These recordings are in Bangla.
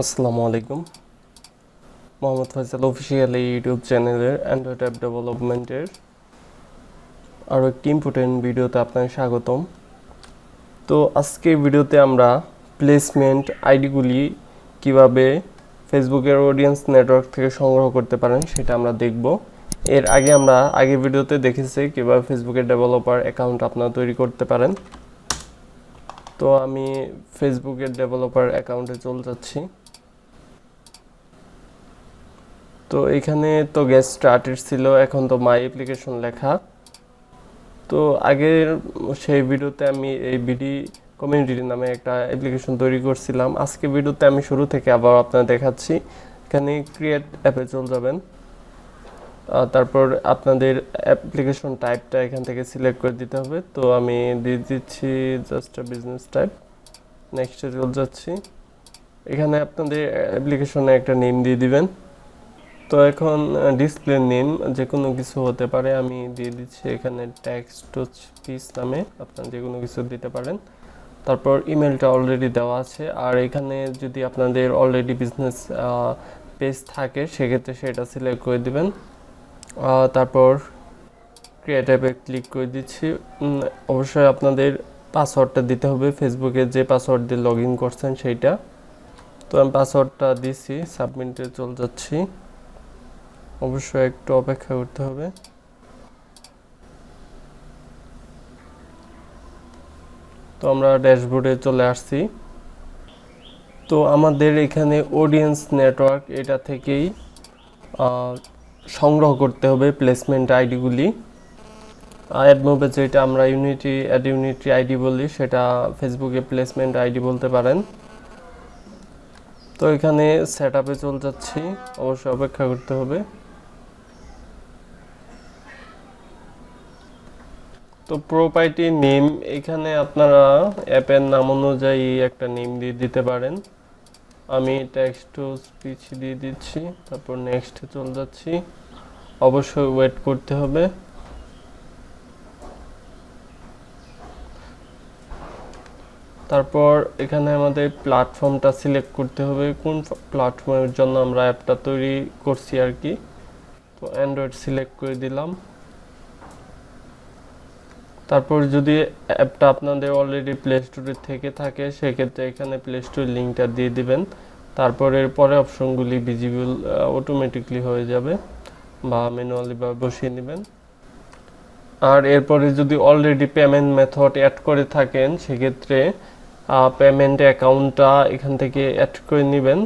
আসসালামু আলাইকুম। মোহাম্মদ ফয়সাল অফিসিয়াল এই ইউটিউব চ্যানেলের অ্যান্ড্রয়েড অ্যাপ ডেভেলপমেন্টের আরও একটি ইম্পর্টেন্ট ভিডিওতে আপনাকে স্বাগতম। তো আজকে ভিডিওতে আমরা প্লেসমেন্ট আইডিগুলি কিভাবে ফেসবুকের অডিয়েন্স নেটওয়ার্ক থেকে সংগ্রহ করতে পারেন সেটা আমরা দেখব। এর আগে আমরা আগের ভিডিওতে দেখেছি কীভাবে ফেসবুকের ডেভেলপার অ্যাকাউন্ট আপনারা তৈরি করতে পারেন। তো আমি ফেসবুকের ডেভেলপার অ্যাকাউন্টে চলে যাচ্ছি। তো এখানে তো গেট স্টার্টেড ছিল, এখন তো মাই অ্যাপ্লিকেশন লেখা। তো আগের সেই ভিডিওতে আমি এই বিডি কমিউনিটি নামে একটা অ্যাপ্লিকেশন তৈরি করছিলাম। আজকে ভিডিওতে আমি শুরু থেকে আবার আপনাদের দেখাচ্ছি। এখানে ক্রিয়েট অ্যাপে চলে যাবেন, তারপর আপনাদের অ্যাপ্লিকেশন টাইপটা এখান থেকে সিলেক্ট করে দিতে হবে। তো আমি দিয়ে দিচ্ছি জাস্ট বিজনেস টাইপ। নেক্সটে চলে যাচ্ছি। এখানে আপনাদের অ্যাপ্লিকেশনে একটা নেম দিয়ে দিবেন। তো এখন ডিসপ্লে নেম যে কোনো কিছু হতে পারে, আমি দিয়ে দিচ্ছি এখানে টেক্সট টু স্পিচ নামে, আপনারা যে কোনো কিছু দিতে পারেন। তারপর ইমেলটা অলরেডি দেওয়া আছে, আর এখানে যদি আপনাদের অলরেডি বিজনেস পেজ থাকে সেক্ষেত্রে সেটা সিলেক্ট করে দিবেন। তারপর ক্রিয়েট অ্যাপে ক্লিক করে দিচ্ছি। অবশ্যই আপনাদের পাসওয়ার্ডটা দিতে হবে, ফেসবুকে যে পাসওয়ার্ড দিয়ে লগ ইন করছেন সেইটা। তো আমি পাসওয়ার্ডটা দিছি, সাবমিটে চলে যাচ্ছি। অবশ্যই একটু অপেক্ষা করতে হবে। তো আমরা ড্যাশবোর্ডে চলে আসছি। তো আমাদের এখানে অডিয়েন্স নেটওয়ার্ক এটা থেকেই সংগ্রহ করতে হবে প্লেসমেন্ট আইডিগুলি। অ্যাডমোবে যেটা আমরা ইউনিটি আইডি বলি, সেটা ফেসবুকে প্লেসমেন্ট আইডি বলতে পারেন। তো এখানে সেট আপে চলে যাচ্ছি, অবশ্যই অপেক্ষা করতে হবে। তো প্রপার্টি নেম এখানে আপনারা অ্যাপের নাম অনুযায়ী একটা নেম দিয়ে দিতে পারেন। আমি টেক্সট টু স্পিচ দিয়ে দিচ্ছি, তারপর নেক্সটে চলে যাচ্ছি। অবশ্যই ওয়েট করতে হবে। তারপর এখানে আমাদের প্ল্যাটফর্মটা সিলেক্ট করতে হবে, কোন প্ল্যাটফর্মের জন্য আমরা অ্যাপটা তৈরি করছি আর কি। তো অ্যান্ড্রয়েড সিলেক্ট করে দিলাম। তারপর যদি অ্যাপটা আপনাদের অলরেডি প্লে স্টোরে থেকে থাকে সেক্ষেত্রে এখানে প্লে স্টোর লিঙ্কটা দিয়ে দিবেন। তারপর এর পরে অপশনগুলি ভিজিবল অটোমেটিকলি হয়ে যাবে, বা ম্যানুয়ালি বা বসিয়ে নেবেন। আর এরপরে যদি অলরেডি পেমেন্ট মেথড অ্যাড করে থাকেন সেক্ষেত্রে পেমেন্ট অ্যাকাউন্টটা এখান থেকে অ্যাড করে নেবেন।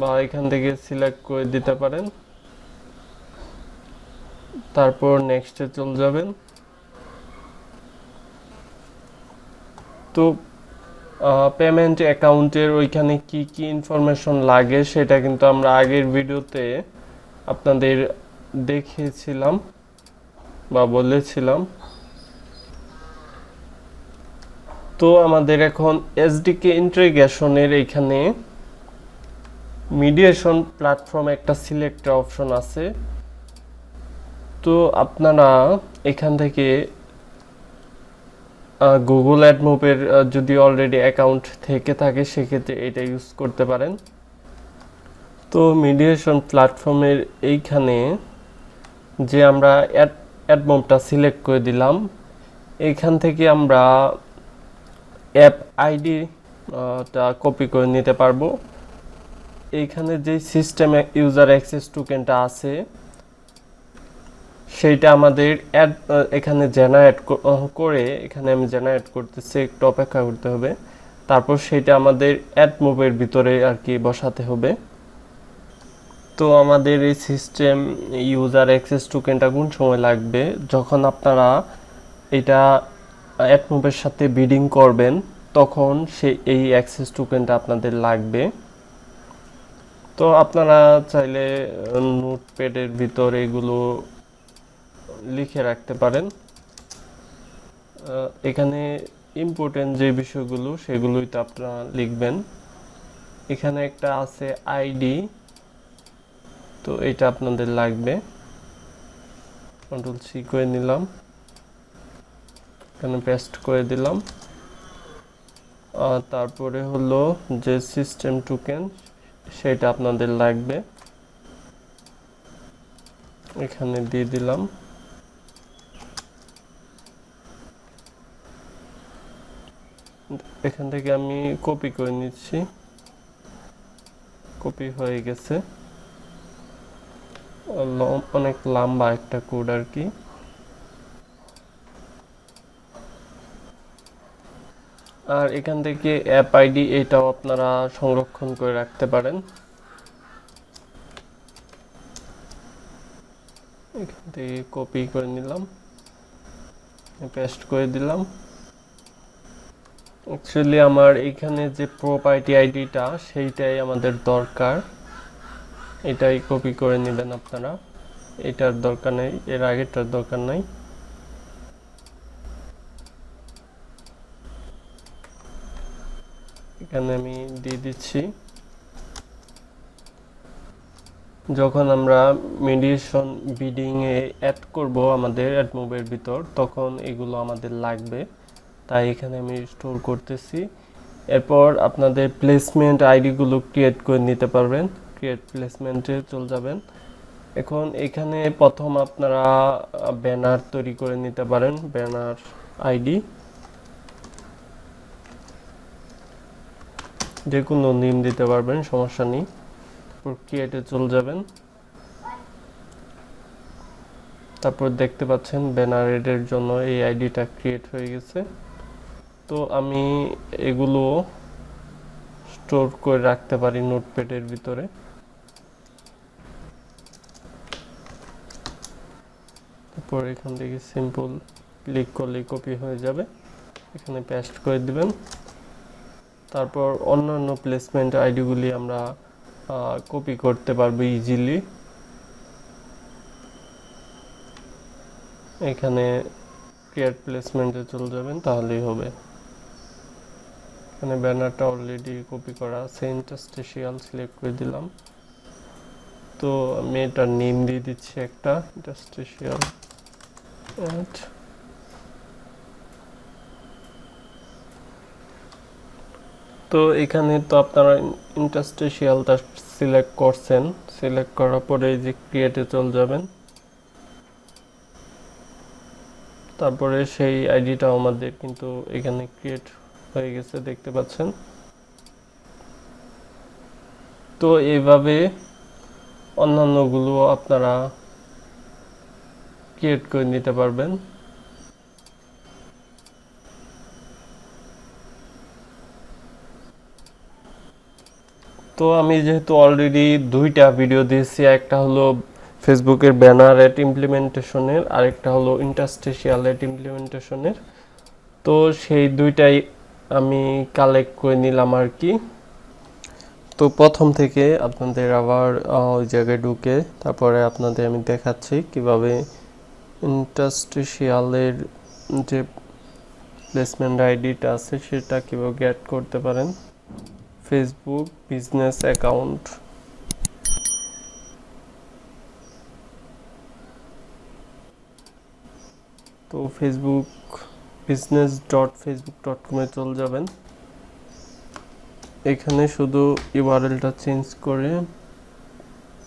বা এখান থেকে সিলেক্ট করে দিতে পারেন। তারপর নেক্সটে চলে যাবেন। তো পেমেন্ট অ্যাকাউন্টের ওইখানে কি কি ইনফরমেশন লাগে সেটা কিন্তু আমরা আগের ভিডিওতে আপনাদের দেখিয়েছিলাম বা বলেছিলাম। তো আমাদের এখন এসডিকে ইন্টিগ্রেশনের এইখানে মিডিয়েশন প্ল্যাটফর্ম একটা সিলেক্ট অপশন আছে। তো আপনারা এখান থেকে গুগল অ্যাডমোবের যদি অলরেডি অ্যাকাউন্ট থেকে থাকে সেক্ষেত্রে এটা ইউজ করতে পারেন। তো মিডিয়েশন প্ল্যাটফর্মের এইখানে যে আমরা অ্যাডমোবটা সিলেক্ট করে দিলাম, এইখান থেকে আমরা অ্যাপ আইডিটা কপি করে নিতে পারবো। এইখানে যে সিস্টেমে ইউজার অ্যাক্সেস টোকেনটা আছে সেইটা আমাদের এখানে জেনারেট করে, এখানে আমি জেনারেট করতেছি, একটু অপেক্ষা করতে হবে। তারপর সেটা আমাদের অ্যাডমোবের ভিতরে আর কি বসাতে হবে। তো আমাদের এই সিস্টেম ইউজার অ্যাক্সেস টোকেনটা কোন সময় লাগবে, যখন আপনারা এটা অ্যাডমোবের সাথে বিডিং করবেন তখন এই অ্যাক্সেস টোকেনটা আপনাদের লাগবে। তো আপনারা চাইলে নোটপ্যাডের ভিতরে এগুলো লিখে রাখতে পারেন। এখানে ইম্পর্টেন্ট যে বিষয়গুলো সেগুলোই তো আপনারা লিখবেন। এখানে একটা আছে আইডি, তো এটা আপনাদের লাগবে। কন্ট্রোল সি করে নিলাম। এখানে পেস্ট করে দিলাম। তারপরে হলো যে সিস্টেম টোকেন সেটা আপনাদের লাগবে, এখানে দিয়ে দিলাম। এখান থেকে আমি কপি করে নিচ্ছি, কপি হয়ে গেছে। অনেক লম্বা একটা কোড আর কি। আর এখান থেকে অ্যাপ আইডি এটাও আপনারা সংরক্ষণ করে রাখতে পারেন। এখান থেকে কপি করে নিলাম, পেস্ট করে দিলাম। অ্যাকচুয়ালি আমার এখানে যে প্রপার্টি আইডিটা সেইটাই আমাদের দরকার, এটাই কপি করে নেবেন আপনারা, এটার দরকার নেই, এর আগেরটার দরকার নাই। এখানে আমি দিয়ে দিচ্ছি। যখন আমরা মেডিয়েশন বিডিং এ অ্যাড করব আমাদের অ্যাডমোবের ভিতর, তখন এগুলো আমাদের লাগবে, তাই এখানে আমি স্টোর করতেছি। এরপর আপনাদের প্লেসমেন্ট আইডিগুলো ক্রিয়েট করে নিতে পারবেন, ক্রিয়েট প্লেসমেন্টে চলে যাবেন। এখন এখানে প্রথম আপনারা ব্যানার তৈরি করে নিতে পারেন, ব্যানার আইডি যে কোনো নেম দিতে পারবেন, সমস্যা নেই। তারপর ক্রিয়েটে চলে যাবেন। তারপর দেখতে পাচ্ছেন ব্যানার এডের জন্য এই আইডিটা ক্রিয়েট হয়ে গেছে। তো আমি এগুলো স্টোর করে রাখতে পারি নোটপ্যাডের ভিতরে। তারপর এখান থেকে সিম্পল ক্লিক করলেই কপি হয়ে যাবে, এখানে পেস্ট করে দিবেন। তারপর অন্যান্য প্লেসমেন্ট আইডিগুলি আমরা কপি করতে পারবো ইজিলি। এখানে ক্রিয়েট প্লেসমেন্টে চলে যাবেন, তাহলেই হবে। এখানে ব্যানারটা অলরেডি কপি করা আছে, ইন্টারস্টিশিয়াল সিলেক্ট করে দিলাম। তো আমি এটার নেম দিয়ে দিচ্ছি একটা, ইন্টারস্টিশিয়াল অ্যাড। তো এখানে তো আপনারা ইন্টারস্টিশিয়ালটা সিলেক্ট করছেন, সিলেক্ট করার পরে এই যে ক্রিয়েটে চলে যাবেন। তারপরে সেই আইডিটা আমাদের কিন্তু এখানে ক্রিয়েট হয়ে গেছে, দেখতে পাচ্ছেন। তো এইভাবে অন্যান্যগুলো আপনারা ক্রিয়েট করে নিতে পারবেন। তো আমি যেহেতু অলরেডি দুইটা ভিডিও দিয়েছি, একটা হলো ফেসবুকের ব্যানার অ্যাড ইমপ্লিমেন্টেশনের, আরেকটা হলো ইন্টারস্টিশিয়াল অ্যাড ইমপ্লিমেন্টেশনের। তো সেই দুইটাই আমি কালেক্ট করে নিলাম আর কি। তো প্রথম থেকে আপনাদের আবার ওই জায়গায় ঢুকে তারপরে আপনাদের আমি দেখাচ্ছি কিভাবে ইন্টারস্টিশিয়ালের যে প্লেসমেন্ট আইডিটা আছে সেটা কিভাবে গেট করতে পারেন। ফেসবুক বিজনেস অ্যাকাউন্ট, তো ফেসবুক business.facebook.com-এ চলে যাবেন। এখানে শুধু ইউআরএলটা চেঞ্জ করে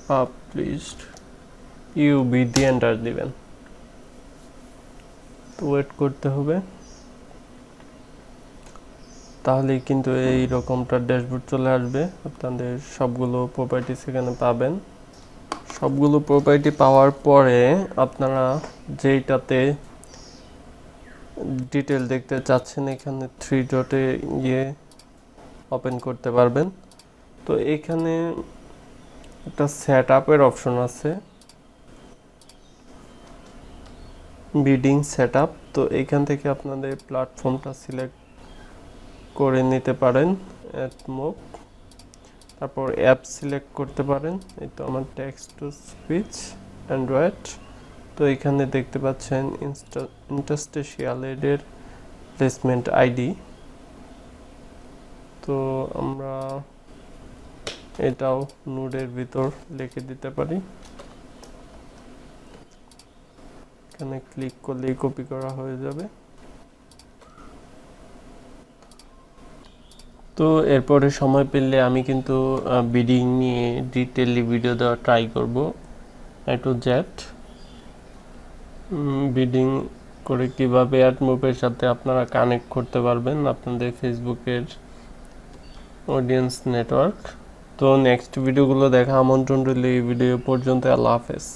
পাবলিশড ইউবি দিয়ে এন্টার দিবেন। তো ওয়েট করতে হবে, তাহলেই কিন্তু এই রকমটা ড্যাশবোর্ড চলে আসবে। আপনাদের সবগুলো প্রপার্টিস এখানে পাবেন। সবগুলো প্রপার্টি পাওয়ার পরে আপনারা যেইটাতে ডিটেল দেখতে চাচ্ছেন এখানে 3 ডটে গিয়ে ওপেন করতে পারবেন। তো এখানে একটা সেট আপের অপশন আছে, বিডিং সেট আপ। তো এখান থেকে আপনাদের প্ল্যাটফর্মটা সিলেক্ট করে নিতে পারেন, অ্যাডমোব। তারপর অ্যাপ সিলেক্ট করতে পারেন, এই তো আমার টেক্সট টু স্পিচ অ্যান্ড্রয়েড। তো এখানে দেখতে পাচ্ছেন ইন্টারস্টিশিয়াল এর প্লেসমেন্ট আইডি। তো আমরা এটাও নোডের ভিতর লিখে দিতে পারি, এখানে ক্লিক করলেই কপি করা হয়ে যাবে। তো এরপরে সময় পেলে আমি কিন্তু বিডিং নিয়ে ডিটেইলি ভিডিও দেওয়া ট্রাই করব, এ টু জেড বিডিং করে কিভাবে অ্যাডমোবের সাথে আপনারা কানেক্ট করতে পারবেন আপনাদের ফেসবুকের অডিয়েন্স নেটওয়ার্ক। তো নেক্সট ভিডিওগুলো দেখা আমন্ত্রণ রইল। এই ভিডিও পর্যন্ত, আল্লাহ হাফেজ।